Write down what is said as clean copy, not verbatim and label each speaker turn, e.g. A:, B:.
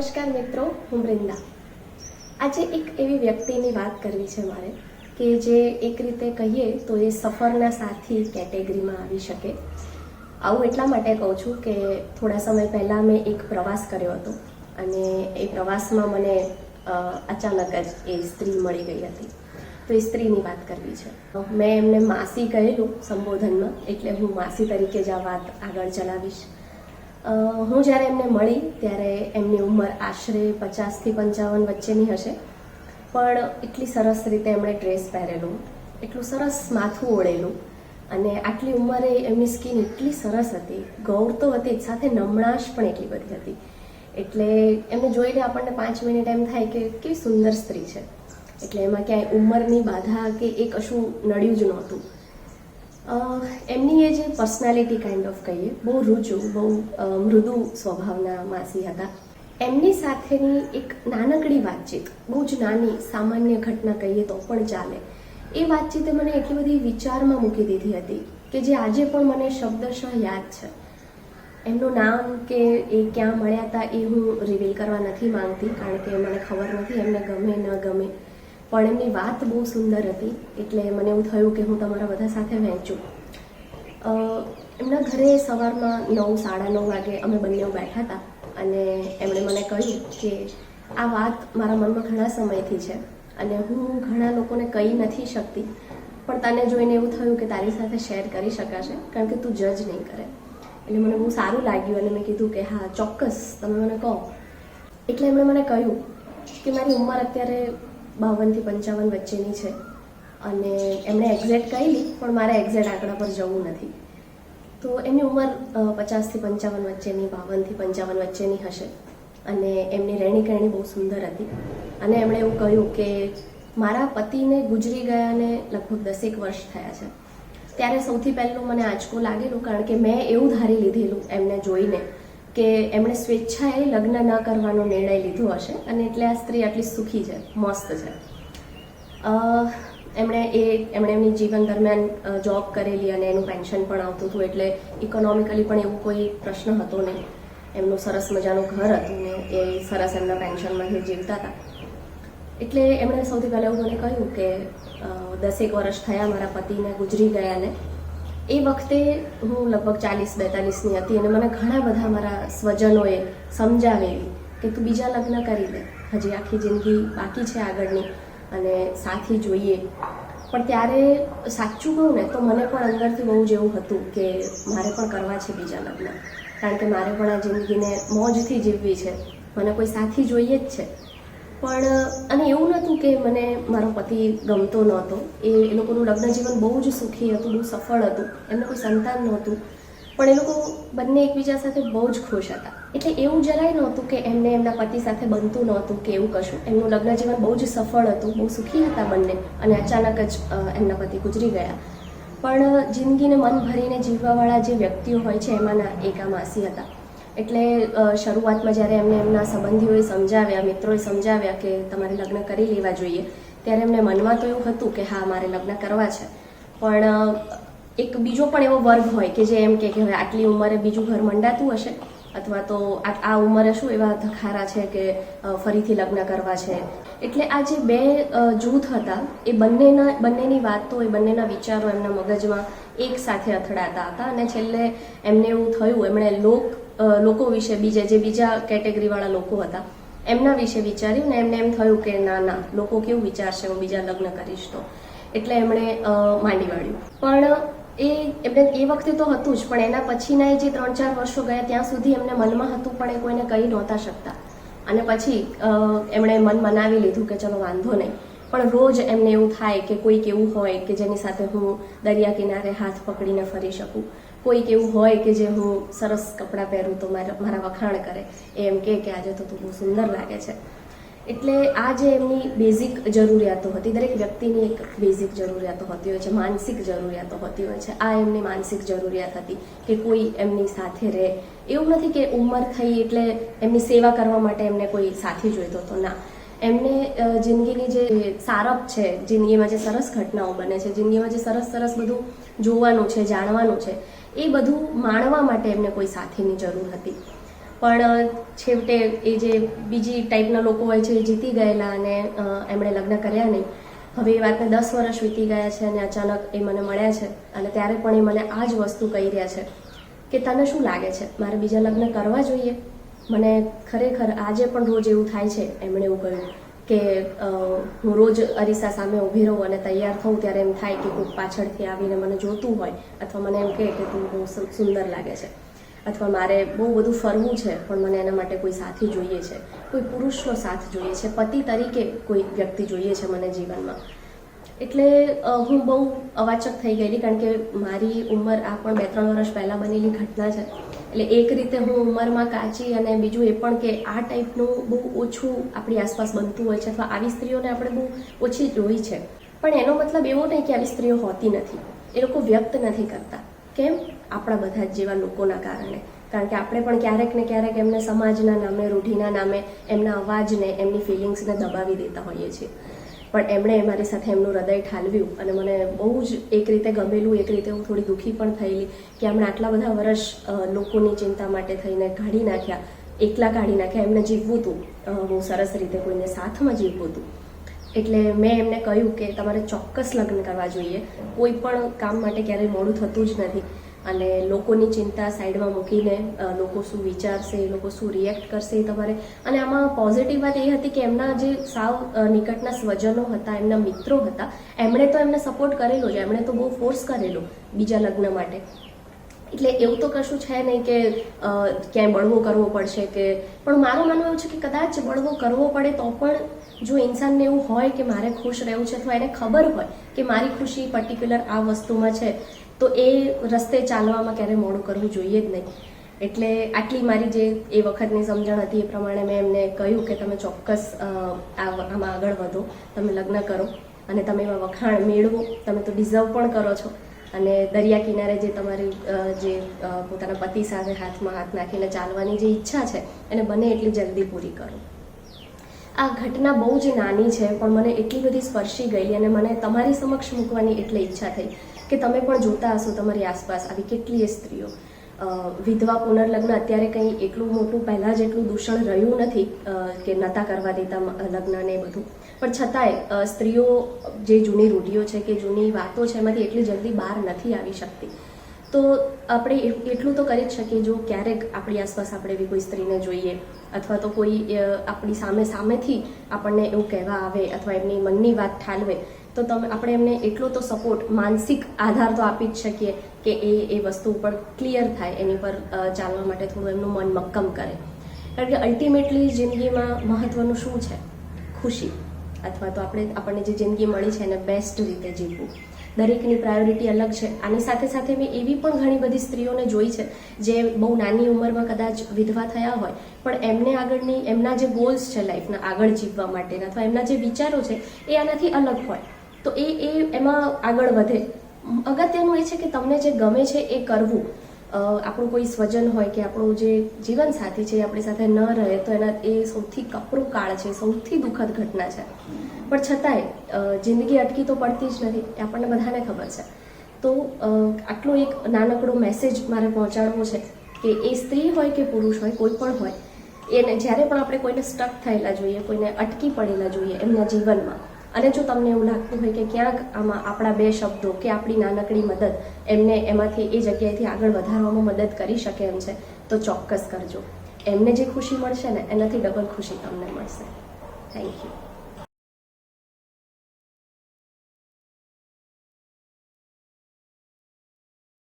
A: નમસ્કાર મિત્રો, હું વૃંદા. આજે એક એવી વ્યક્તિની વાત કરવી છે મારે કે જે એક રીતે કહીએ તો એ સફરના સાથી કેટેગરીમાં આવી શકે. આવું એટલા માટે કહું છું કે થોડા સમય પહેલાં મેં એક પ્રવાસ કર્યો હતો અને એ પ્રવાસમાં મને અચાનક જ એ સ્ત્રી મળી ગઈ હતી. તો એ સ્ત્રીની વાત કરવી છે. મેં એમને માસી કહેલું સંબોધનમાં, એટલે હું માસી તરીકે જ આ વાત આગળ ચલાવીશ. હું જ્યારે એમને મળી ત્યારે એમની ઉંમર આશરે 50થી 55 વચ્ચેની હશે, પણ એટલી સરસ રીતે એમણે ડ્રેસ પહેરેલું, એટલું સરસ માથું ઓળેલું અને આટલી ઉંમરે એમની સ્કિન એટલી સરસ હતી, ગૌર તો હતી જ સાથે નમણાશ પણ એટલી બધી હતી. એટલે એમને જોઈને આપણને 5 મિનિટ એમ થાય કે કેવી સુંદર સ્ત્રી છે. એટલે એમાં ક્યાંય ઉંમરની બાધા કે એ કશું નડ્યું જ નહોતું. એમની એ જે પર્સનાલિટી કાઇન્ડ ઓફ કહીએ, બહુ રૂજુ, બહુ મૃદુ સ્વભાવના માસી હતા. એમની સાથેની એક નાનકડી વાતચીત, બહુ જ નાની સામાન્ય ઘટના કહીએ તો પણ ચાલે, એ વાતચીતે મને એટલી બધી વિચારમાં મૂકી દીધી હતી કે જે આજે પણ મને શબ્દશઃ યાદ છે. એમનું નામ કે એ ક્યાં મળ્યા હતા એ હું રિવીલ કરવા નથી માંગતી, કારણ કે મને ખબર નથી એમને ગમે ન ગમે, પણ એમની વાત બહુ સુંદર હતી. એટલે મને એવું થયું કે હું તમારા બધા સાથે વહેંચું. એમના ઘરે સવારમાં 9-9:30 વાગે અમે બંને બેઠા હતા અને એમણે મને કહ્યું કે આ વાત મારા મનમાં ઘણા સમયથી છે અને હું ઘણા લોકોને કહી નથી શકતી, પણ તને જોઈને એવું થયું કે તારી સાથે શેર કરી શકાશે, કારણ કે તું જજ નહીં કરે. એટલે મને બહુ સારું લાગ્યું અને મેં કીધું કે હા ચોક્કસ, તમે મને કહો. એટલે એમણે મને કહ્યું કે મારી ઉંમર અત્યારે 52થી 55 વચ્ચેની છે અને એમણે એક્ઝેક્ટ કહેલી, પણ મારે એક્ઝેક્ટ આંકડા પર જવું નથી. તો એમની ઉંમર 50થી 55 વચ્ચેની, 52થી 55 વચ્ચેની હશે અને એમની રહેણીકરણી બહુ સુંદર હતી. અને એમણે એવું કહ્યું કે મારા પતિને ગુજરી ગયાને લગભગ 10 વર્ષ થયા છે. ત્યારે સૌથી પહેલું મને આંચકો લાગેલું, કારણ કે મેં એવું ધારી લીધેલું એમને જોઈને કે એમણે સ્વેચ્છાએ લગ્ન ન કરવાનો નિર્ણય લીધો હશે અને એટલે આ સ્ત્રી આટલી સુખી છે, મસ્ત છે. એમણે એમની જીવન દરમિયાન જોબ કરેલી અને એનું પેન્શન પણ આવતું હતું, એટલે ઇકોનોમિકલી પણ એવું કોઈ પ્રશ્ન હતો નહીં. એમનું સરસ મજાનું ઘર હતું ને એ સરસ એમના પેન્શનમાંથી જીવતા હતા. એટલે એમણે સૌથી પહેલાં એવું મને કહ્યું કે 10 વર્ષ થયા મારા પતિને ગુજરી ગયાને. એ વખતે હું લગભગ 40-42ની હતી અને મને ઘણા બધા મારા સ્વજનોએ સમજાવેલી કે તું બીજા લગ્ન કરી લે, હજી આખી જિંદગી બાકી છે આગળની અને સાથી જોઈએ. પણ ત્યારે સાચું કહું ને તો મને પણ અંદરથી બહુ જ એવું હતું કે મારે પણ કરવા છે બીજા લગ્ન, કારણ કે મારે પણ આ જિંદગીને મોજથી જીવવી છે, મને કોઈ સાથી જોઈએ જ છે. પણ અને એવું નહોતું કે મને મારો પતિ ગમતો નહોતો. એ લોકોનું લગ્ન જીવન બહુ જ સુખી હતું, બહુ સફળ હતું. એમને કોઈ સંતાન નહોતું, પણ એ લોકો બંને એકબીજા સાથે બહુ જ ખુશ હતા. એટલે એવું જરાય નહોતું કે એમને એમના પતિ સાથે બનતું નહોતું કે એવું કશું. એમનું લગ્ન જીવન બહુ જ સફળ હતું, બહુ સુખી હતા બંને, અને અચાનક જ એમના પતિ ગુજરી ગયા. પણ જિંદગીને મન ભરીને જીવવાવાળા જે વ્યક્તિઓ હોય છે એમાંના એક આ માસી હતા. એટલે શરૂઆતમાં જ્યારે એમને એમના સંબંધીઓએ સમજાવ્યા, મિત્રોએ સમજાવ્યા કે તમારે લગ્ન કરી લેવા જોઈએ, ત્યારે એમને મનમાં તો એવું હતું કે હા મારે લગ્ન કરવા છે, પણ એક બીજો પણ એવો વર્ગ હોય કે જે એમ કે હવે આટલી ઉંમરે બીજું ઘર મંડાતું હશે, અથવા તો આ ઉંમરે શું એવા ધખારા છે કે ફરીથી લગ્ન કરવા છે. એટલે આ જે બે જૂથ હતા એ બંનેની વાતો, એ બંનેના વિચારો એમના મગજમાં એક સાથે અથડાતા હતા અને છેલ્લે એમને એવું થયું, એમણે લોકો વિશે, બીજા કેટેગરીવાળા લોકો હતા એમના વિશે વિચાર્યું ને એમને એમ થયું કે ના, લોકો કેવું વિચારશે હું બીજા લગ્ન કરીશ તો. એટલે એમણે માંડી વાળ્યું. પણ એમને એ વખતે તો હતું જ, પણ એના પછીના જે 3-4 વર્ષો ગયા ત્યાં સુધી એમને મનમાં હતું, પણ એ કોઈને કહી નહોતા શકતા. અને પછી એમણે મન મનાવી લીધું કે ચલો વાંધો નહીં, પણ રોજ એમને એવું થાય કે કોઈક એવું હોય કે જેની સાથે હું દરિયા કિનારે હાથ પકડીને ફરી શકું, કોઈક એવું હોય કે જે હું સરસ કપડાં પહેરું તો મારા વખાણ કરે, એમ કે આજે તો તું બહુ સુંદર લાગે છે. એટલે આ જે એમની બેઝિક જરૂરિયાતો હતી, દરેક વ્યક્તિની એક બેઝિક જરૂરિયાતો હોતી હોય છે, માનસિક જરૂરિયાતો હોતી હોય છે. આ એમની માનસિક જરૂરિયાત હતી કે કોઈ એમની સાથે રહે. એવું નથી કે ઉંમર થઈ એટલે એમની સેવા કરવા માટે એમને કોઈ સાથી જોઈતો હતો, ના. એમને જિંદગીની જે સારપ છે, જિંદગીમાં જે સરસ ઘટનાઓ બને છે, જિંદગીમાં જે સરસ બધું જોવાનું છે, જાણવાનું છે, એ બધું માણવા માટે એમને કોઈ સાથીની જરૂર હતી. પણ છેવટે એ જે બીજી ટાઈપના લોકો હોય છે એ જીતી ગયેલા અને એમણે લગ્ન કર્યા નહીં. હવે એ વાતને 10 વર્ષ વીતી ગયા છે અને અચાનક એ મને મળ્યા છે અને ત્યારે પણ એ મને આ જ વસ્તુ કહી રહ્યા છે કે તને શું લાગે છે, મારે બીજા લગ્ન કરવા જોઈએ? મને ખરેખર આજે પણ રોજ એવું થાય છે. એમણે એવું કહ્યું કે હું રોજ અરીસા સામે ઊભી રહું અને તૈયાર થઉં ત્યારે એમ થાય કે કોઈક પાછળથી આવીને મને જોતું હોય અથવા મને એમ કહે કે તું બહુ સુંદર લાગે છે, અથવા મારે બહુ બધું ફરવું છે પણ મને એના માટે કોઈ સાથી જોઈએ છે, કોઈ પુરુષનો સાથ જોઈએ છે, પતિ તરીકે કોઈ વ્યક્તિ જોઈએ છે મને જીવનમાં. એટલે હું બહુ અવાચક થઈ ગયેલી, કારણ કે મારી ઉંમર આ પણ 2-3 વર્ષ પહેલાં બનેલી ઘટના છે. એટલે એક રીતે હું ઉંમરમાં કાચી, અને બીજું એ પણ કે આ ટાઈપનું બહુ ઓછું આપણી આસપાસ બનતું હોય છે, અથવા આવી સ્ત્રીઓને આપણે બહુ ઓછી જોઈ છે. પણ એનો મતલબ એવો નહીં કે આવી સ્ત્રીઓ હોતી નથી, એ લોકો વ્યક્ત નથી કરતા. કેમ? આપણા બધા જ જેવા લોકોના કારણે. કારણ કે આપણે પણ ક્યારેક ને ક્યારેક એમને સમાજના નામે, રૂઢિના નામે એમના અવાજને, એમની ફિલિંગ્સને દબાવી દેતા હોઈએ છીએ. પણ એમણે મારી સાથે એમનું હૃદય ઠાલવ્યું અને મને બહુ જ એક રીતે ગમેલું, એક રીતે હું થોડી દુઃખી પણ થયેલી કે એમણે આટલા બધા વર્ષ લોકોની ચિંતા માટે થઈને કાઢી નાખ્યા, એકલા કાઢી નાખ્યા. એમને જીવવું હતું બહુ સરસ રીતે, કોઈને સાથમાં જીવવું હતું. એટલે મેં એમને કહ્યું કે તમારે ચોક્કસ લગ્ન કરવા જોઈએ. કોઈ પણ કામ માટે ક્યારેય મોડું થતું જ નથી. અને લોકોની ચિંતા સાઈડમાં મૂકીને લોકો શું વિચારશે, લોકો શું રિએક્ટ કરશે એ તમારે. અને આમાં પોઝિટિવ વાત એ હતી કે એમના જે સાવ નિકટના સ્વજનો હતા, એમના મિત્રો હતા, એમણે તો એમને સપોર્ટ કરેલો જ, એમણે તો બહુ ફોર્સ કરેલો બીજા લગ્ન માટે. એટલે એવું તો કશું છે નહીં કે ક્યાંય બળવો કરવો પડશે કે. પણ મારું માનવું એવું છે કે કદાચ બળવો કરવો પડે તો પણ જો ઇન્સાનને એવું હોય કે મારે ખુશ રહેવું છે, અથવા એને ખબર હોય કે મારી ખુશી પર્ટિક્યુલર આ વસ્તુમાં છે, તો એ રસ્તે ચાલવામાં ક્યારેય મોડું કરવું જોઈએ જ નહીં. એટલે આટલી મારી જે એ વખતની સમજણ હતી એ પ્રમાણે મેં એમને કહ્યું કે તમે ચોક્કસ આમાં આગળ વધો, તમે લગ્ન કરો અને તમે એમાં વખાણ મેળવો, તમે તો ડિઝર્વ પણ કરો છો. અને દરિયા કિનારે જે તમારી જે પોતાના પતિ સાથે હાથમાં હાથ નાખીને ચાલવાની જે ઈચ્છા છે એને બને એટલી જલ્દી પૂરી કરો. આ ઘટના બહુ જ નાની છે પણ મને એટલી બધી સ્પર્શી ગયેલી અને મને તમારી સમક્ષ મૂકવાની એટલે ઈચ્છા થઈ કે તમે પણ જોતા હશો તમારી આસપાસ આવી કેટલીય સ્ત્રીઓ. વિધવા પુનર્લગ્ન અત્યારે કંઈ એટલું મોટું પહેલાં જેટલું દૂષણ રહ્યું નથી કે નહોતા કરવા દેતા લગ્ન ને બધું, પણ છતાંય સ્ત્રીઓ જે જૂની રૂઢિઓ છે કે જૂની વાતો છે એમાંથી એટલી જલ્દી બહાર નથી આવી શકતી. તો આપણે એટલું તો કરી જ શકીએ, જો ક્યારેક આપણી આસપાસ આપણે એવી કોઈ સ્ત્રીને જોઈએ અથવા તો કોઈ આપણી સામેથી આપણને એવું કહેવા આવે અથવા એમની મનની વાત ઠાલવે, તો આપણે એમને એટલો તો સપોર્ટ, માનસિક આધાર તો આપી જ શકીએ કે એ વસ્તુ ઉપર ક્લિયર થાય, એની પર ચાલવા માટે થોડું એમનું મન મક્કમ કરે. કારણ કે અલ્ટિમેટલી જિંદગીમાં મહત્ત્વનું શું છે? ખુશી. અથવા તો આપણને જે જિંદગી મળી છે એને બેસ્ટ રીતે જીવવું. દરેકની પ્રાયોરિટી અલગ છે. આની સાથે સાથે મેં એવી પણ ઘણી બધી સ્ત્રીઓને જોઈ છે જે બહુ નાની ઉંમરમાં કદાચ વિધવા થયા હોય પણ એમના જે ગોલ્સ છે લાઈફના આગળ જીવવા માટેના, અથવા એમના જે વિચારો છે એ આનાથી અલગ હોય, તો એમાં આગળ વધે. અગત્યનું એ છે કે તમને જે ગમે છે એ કરવું. આપણું કોઈ સ્વજન હોય કે આપણું જે જીવનસાથી છે એ આપણી સાથે ન રહે તો એ સૌથી કપરું કાળ છે, સૌથી દુઃખદ ઘટના છે. પણ છતાંય જિંદગી અટકી તો પડતી જ નથી, એ આપણને બધાને ખબર છે. તો આટલો એક નાનકડો મેસેજ મારે પહોંચાડવો છે કે એ સ્ત્રી હોય કે પુરુષ હોય, કોઈ પણ હોય, એને જ્યારે પણ આપણે કોઈને સ્ટક થયેલા જોઈએ, કોઈને અટકી પડેલા જોઈએ એમના જીવનમાં, અને જો તમને એવું લાગતું હોય કે ક્યાંક આમાં આપણા 2 શબ્દો કે આપણી નાનકડી મદદ એમને એમાંથી એ જગ્યાએથી આગળ વધારવામાં મદદ કરી શકે એમ છે, તો ચોક્કસ કરજો. એમને જે ખુશી મળશે ને એનાથી ડબલ ખુશી તમને મળશે. Thank you.